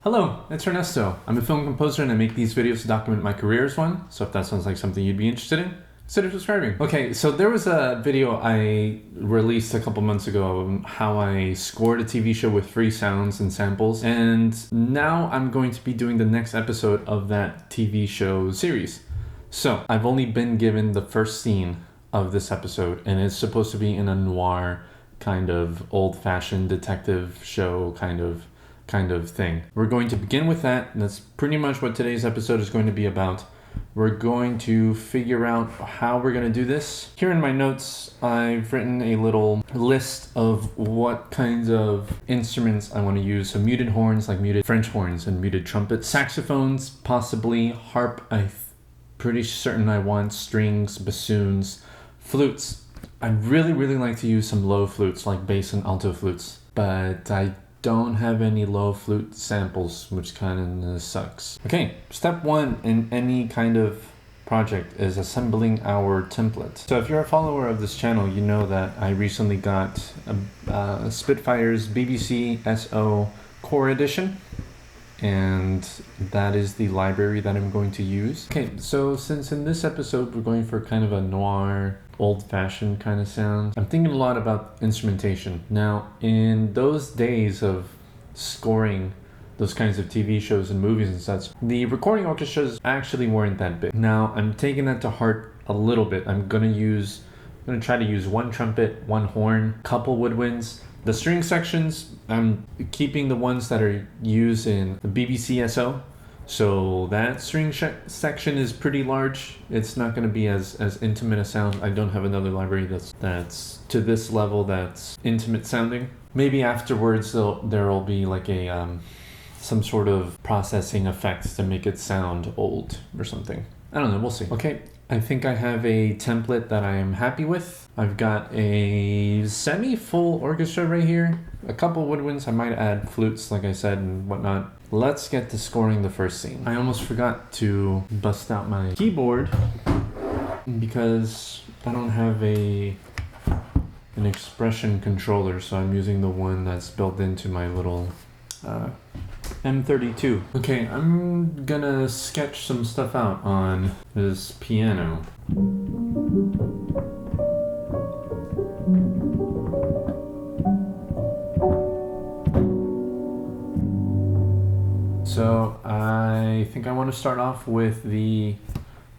Hello, it's Ernesto. I'm a film composer and I make these videos to document my career as one, so if that sounds like something you'd be interested in, consider subscribing. Okay, so there was a video I released a couple months ago of how I scored a TV show with free sounds and samples, and now I'm going to be doing the next episode of that TV show series. So, I've only been given the first scene of this episode, and it's supposed to be in a noir, kind of old-fashioned detective show kind of thing. We're going to begin with that, and that's pretty much what today's episode is going to be about. We're going to figure out how we're going to do this. Here in my notes, I've written a little list of what kinds of instruments I want to use. So muted horns, like muted French horns and muted trumpets. Saxophones, possibly. Harp, I'm pretty certain I want. Strings, bassoons, flutes. I'd really like to use some low flutes, like bass and alto flutes, but I don't have any low flute samples, which kind of sucks. Okay, step one in any kind of project is assembling our template. So if you're a follower of this channel, you know that I recently got Spitfire's BBCSO Core Edition, and that is the library that I'm going to use. Okay, so since in this episode we're going for kind of a noir, old-fashioned kind of sound, I'm thinking a lot about instrumentation. Now, in those days of scoring those kinds of TV shows and movies and such, the recording orchestras actually weren't that big. Now, I'm taking that to heart a little bit. I'm gonna try to use one trumpet, one horn, couple woodwinds. The string sections, I'm keeping the ones that are used in the BBCSO. So that string section is pretty large. It's not going to be as intimate a sound. I don't have another library that's to this level that's intimate sounding. Maybe afterwards there'll be like a some sort of processing effects to make it sound old or something. I don't know, we'll see. Okay, I think I have a template that I am happy with. I've got a semi-full orchestra right here. A couple woodwinds, I might add flutes like I said and whatnot. Let's get to scoring the first scene. I almost forgot to bust out my keyboard because I don't have an expression controller, so I'm using the one that's built into my little M32. Okay, I'm gonna sketch some stuff out on this piano. So I think I want to start off with the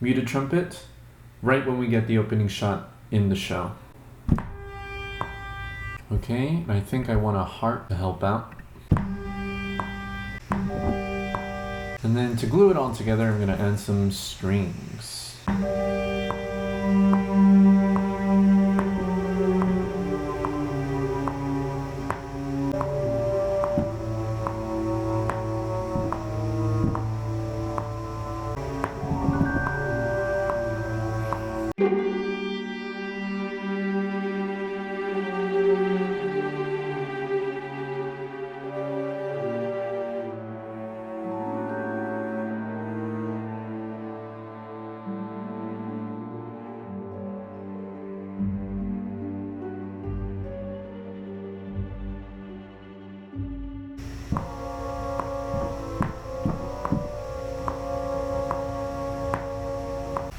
muted trumpet right when we get the opening shot in the show. Okay, I think I want a harp to help out. And then to glue it all together, I'm going to add some strings.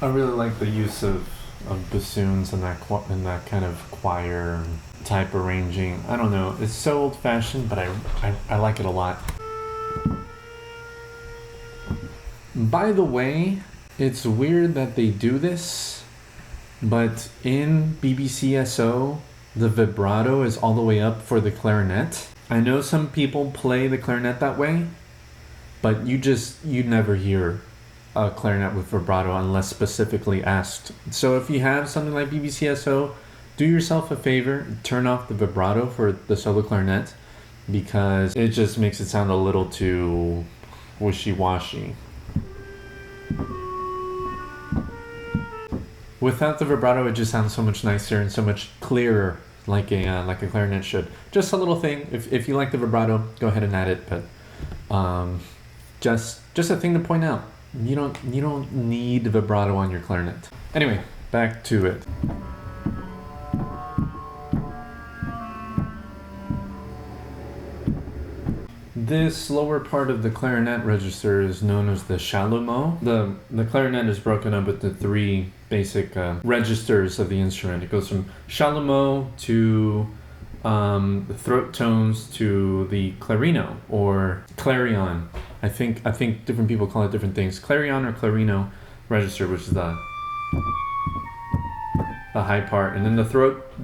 I really like the use of bassoons and that kind of choir type arranging. I don't know, it's so old-fashioned, but I like it a lot. By the way, it's weird that they do this, but in BBCSO, the vibrato is all the way up for the clarinet. I know some people play the clarinet that way, but you never hear a clarinet with vibrato unless specifically asked. So if you have something like BBCSO, do yourself a favor, turn off the vibrato for the solo clarinet, because it just makes it sound a little too wishy-washy. Without the vibrato, it just sounds so much nicer and so much clearer, like a clarinet should. Just a little thing. If you like the vibrato, go ahead and add it. But just a thing to point out. You don't need vibrato on your clarinet. Anyway, back to it. This lower part of the clarinet register is known as the chalumeau. The clarinet is broken up into three basic registers of the instrument. It goes from chalumeau to the throat tones to the clarino or clarion. I think different people call it different things. Clarion or clarino register, which is the high part, and then the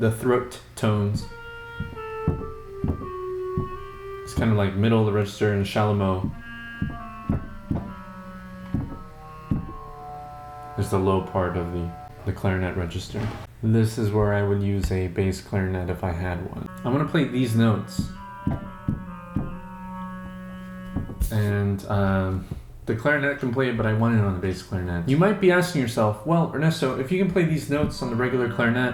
throat tones. It's kind of like middle of the register, and chalumeau is the low part of the clarinet register. This is where I would use a bass clarinet if I had one. I'm gonna play these notes, and the clarinet can play it, but I want it on the bass clarinet. You might be asking yourself, well, Ernesto, if you can play these notes on the regular clarinet,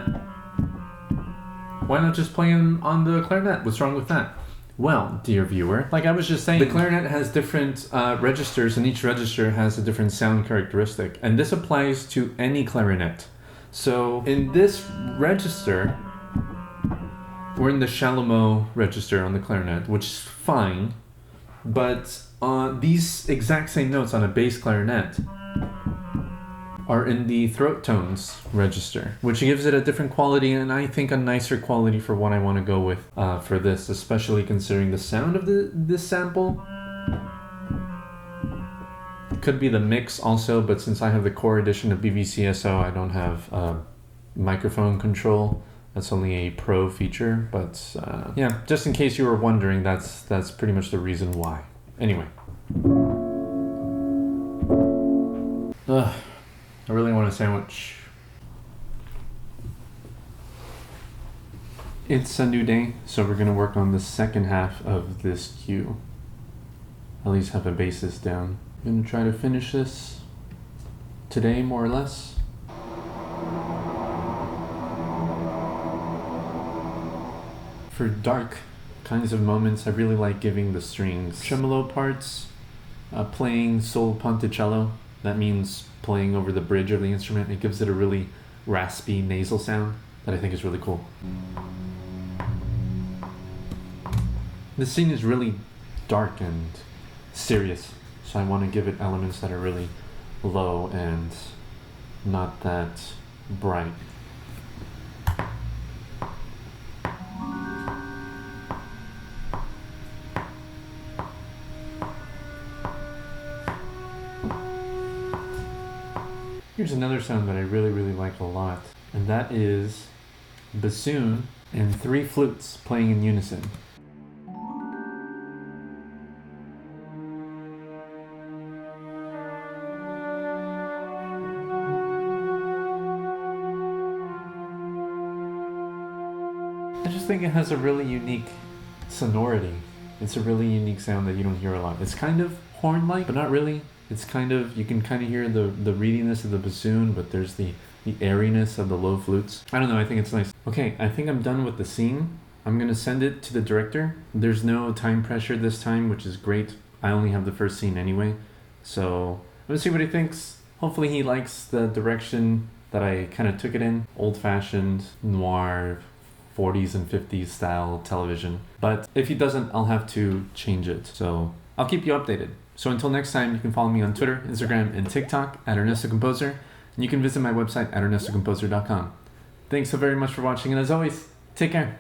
why not just play them on the clarinet? What's wrong with that? Well, dear viewer, like I was just saying, the clarinet has different registers, and each register has a different sound characteristic, and this applies to any clarinet. So in this register, we're in the chalumeau register on the clarinet, which is fine, but these exact same notes on a bass clarinet are in the throat tones register, which gives it a different quality, and I think a nicer quality for what I want to go with for this, especially considering the sound of this sample. Could be the mix also, but since I have the core edition of BBCSO, I don't have microphone control. That's only a pro feature, but yeah, just in case you were wondering, that's pretty much the reason why. Anyway. I really want a sandwich. It's a new day, so we're gonna work on the second half of this cue. At least have a basis down. I'm gonna try to finish this today, more or less. For dark kinds of moments, I really like giving the strings tremolo parts, playing solo ponticello. That means playing over the bridge of the instrument. It gives it a really raspy nasal sound that I think is really cool. This scene is really dark and serious, so I want to give it elements that are really low and not that bright. Here's another sound that I really like a lot, and that is bassoon and three flutes playing in unison. I just think it has a really unique sonority. It's a really unique sound that you don't hear a lot. It's kind of horn-like, but not really. It's kind of, you can kind of hear the reediness of the bassoon, but there's the airiness of the low flutes. I don't know, I think it's nice. Okay, I think I'm done with the scene. I'm gonna send it to the director. There's no time pressure this time, which is great. I only have the first scene anyway. So, let's see what he thinks. Hopefully he likes the direction that I kind of took it in. Old-fashioned, noir, 40s and 50s style television. But if he doesn't, I'll have to change it. So, I'll keep you updated. So until next time, you can follow me on Twitter, Instagram, and TikTok at Ernesto Composer, and you can visit my website at ernestocomposer.com. Thanks so very much for watching, and as always, take care.